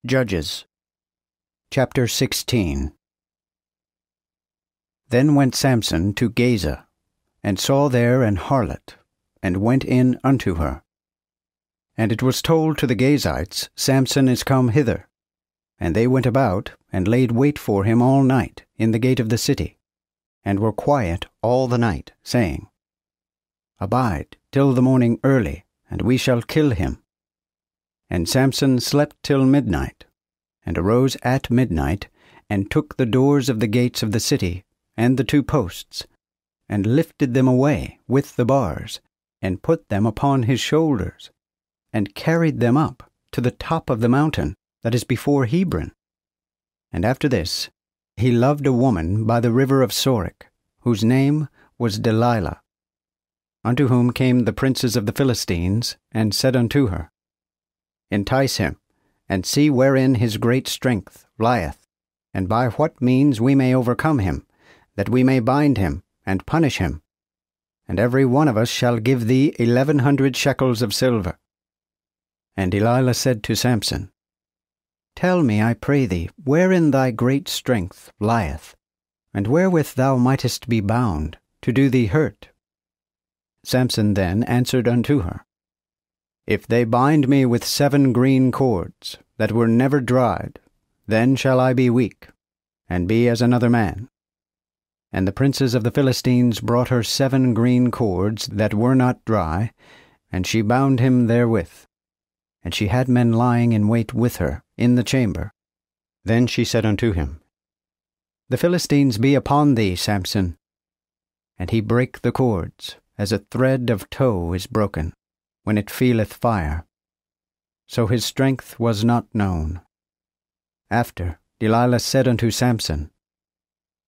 Judges chapter 16. Then went Samson to Gaza, and saw there an harlot, and went in unto her. And it was told to the Gazites, Samson is come hither. And they went about, and laid wait for him all night in the gate of the city, and were quiet all the night, saying, Abide till the morning early, and we shall kill him. And Samson slept till midnight, and arose at midnight, and took the doors of the gates of the city, and the 2 posts, and lifted them away with the bars, and put them upon his shoulders, and carried them up to the top of the mountain that is before Hebron. And after this he loved a woman by the river of Sorek, whose name was Delilah, unto whom came the princes of the Philistines, and said unto her, Entice him, and see wherein his great strength lieth, and by what means we may overcome him, that we may bind him, and punish him. And every one of us shall give thee 1,100 shekels of silver. And Delilah said to Samson, Tell me, I pray thee, wherein thy great strength lieth, and wherewith thou mightest be bound, to do thee hurt. Samson then answered unto her, If they bind me with 7 green cords, that were never dried, then shall I be weak, and be as another man. And the princes of the Philistines brought her 7 green cords that were not dry, and she bound him therewith. And she had men lying in wait with her in the chamber. Then she said unto him, The Philistines be upon thee, Samson. And he brake the cords, as a thread of tow is broken, when it feeleth fire. So his strength was not known. After Delilah said unto Samson,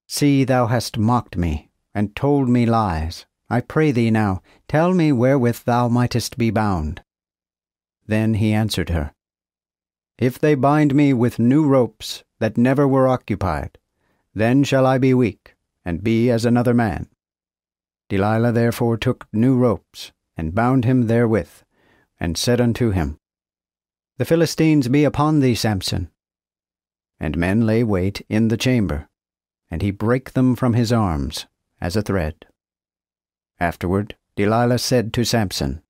See, thou hast mocked me, and told me lies. I pray thee now, tell me wherewith thou mightest be bound. Then he answered her, If they bind me with new ropes that never were occupied, then shall I be weak, and be as another man. Delilah therefore took new ropes, and bound him therewith, and said unto him, The Philistines be upon thee, Samson. And men lay wait in the chamber, and he brake them from his arms, as a thread. Afterward Delilah said to Samson,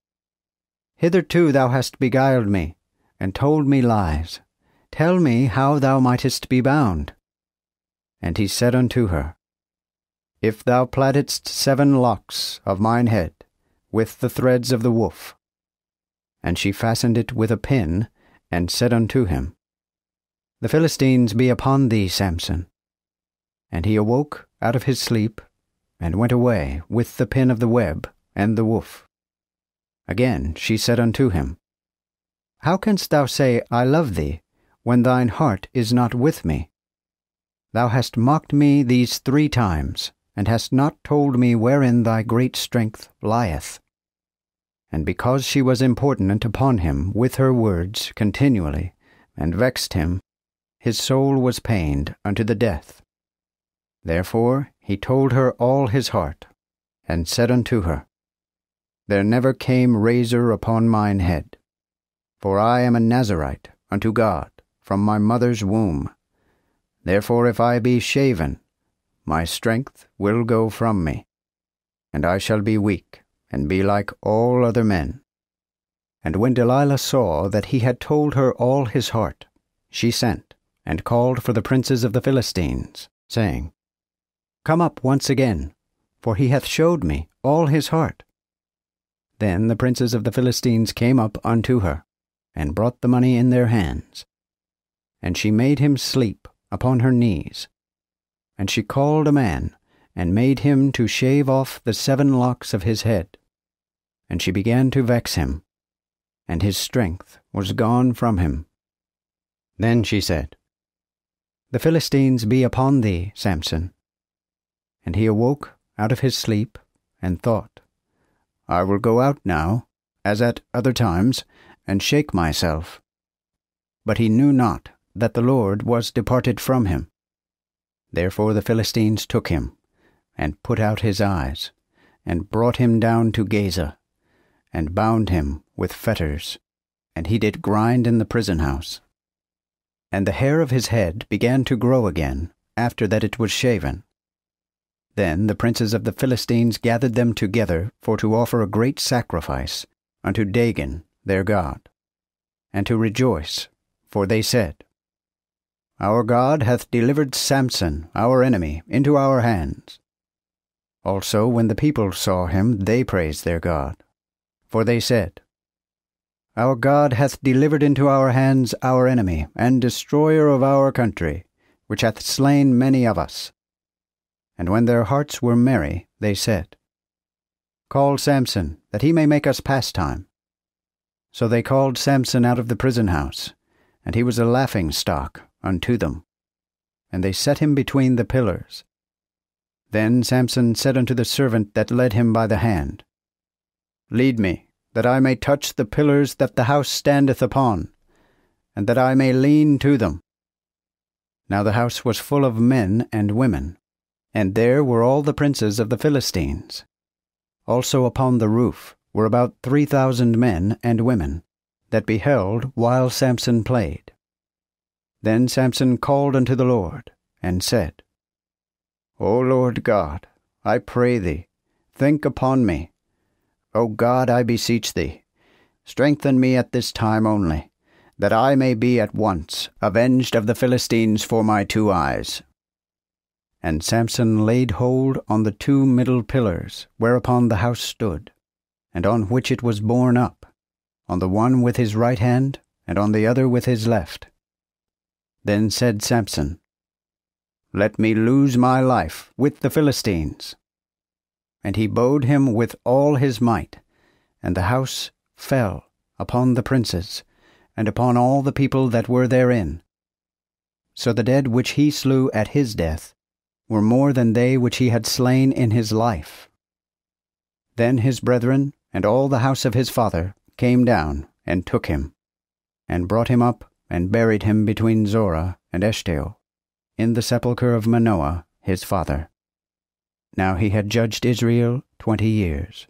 Hitherto thou hast beguiled me, and told me lies. Tell me how thou mightest be bound. And he said unto her, If thou plaitedst 7 locks of mine head, with the threads of the woof. And she fastened it with a pin, and said unto him, The Philistines be upon thee, Samson. And he awoke out of his sleep, and went away with the pin of the web and the woof. Again she said unto him, How canst thou say, I love thee, when thine heart is not with me? Thou hast mocked me these 3 times, and hast not told me wherein thy great strength lieth. And because she was importunate upon him with her words continually, and vexed him, his soul was pained unto the death. Therefore he told her all his heart, and said unto her, There never came razor upon mine head, for I am a Nazarite unto God from my mother's womb. Therefore if I be shaven, my strength will go from me, and I shall be weak, and be like all other men. And when Delilah saw that he had told her all his heart, she sent, and called for the princes of the Philistines, saying, Come up once again, for he hath showed me all his heart. Then the princes of the Philistines came up unto her, and brought the money in their hands. And she made him sleep upon her knees. And she called a man, and made him to shave off the 7 locks of his head. And she began to vex him, and his strength was gone from him. Then she said, The Philistines be upon thee, Samson. And he awoke out of his sleep, and thought, I will go out now, as at other times, and shake myself. But he knew not that the Lord was departed from him. Therefore the Philistines took him, and put out his eyes, and brought him down to Gaza, and bound him with fetters, and he did grind in the prison house. and the hair of his head began to grow again, after that it was shaven. Then the princes of the Philistines gathered them together for to offer a great sacrifice unto Dagon their god, and to rejoice, for they said, Our God hath delivered Samson, our enemy, into our hands. Also when the people saw him, they praised their God. For they said, Our God hath delivered into our hands our enemy, and destroyer of our country, which hath slain many of us. And when their hearts were merry, they said, Call Samson, that he may make us pastime. So they called Samson out of the prison house, and he was a laughingstock unto them. And they set him between the pillars. Then Samson said unto the servant that led him by the hand, Lead me, that I may touch the pillars that the house standeth upon, and that I may lean to them. Now the house was full of men and women, and there were all the princes of the Philistines. Also upon the roof were about 3,000 men and women, that beheld while Samson played. Then Samson called unto the Lord, and said, O Lord God, I pray thee, think upon me. O God, I beseech thee, strengthen me at this time only, that I may be at once avenged of the Philistines for my 2 eyes. And Samson laid hold on the 2 middle pillars, whereupon the house stood, and on which it was borne up, on the one with his right hand, and on the other with his left. Then said Samson, Let me lose my life with the Philistines. And he bowed him with all his might, and the house fell upon the princes, and upon all the people that were therein. So the dead which he slew at his death were more than they which he had slain in his life. Then his brethren and all the house of his father came down and took him, and brought him up and buried him between Zorah and Eshtaol, in the sepulchre of Manoah his father. Now he had judged Israel 20 years.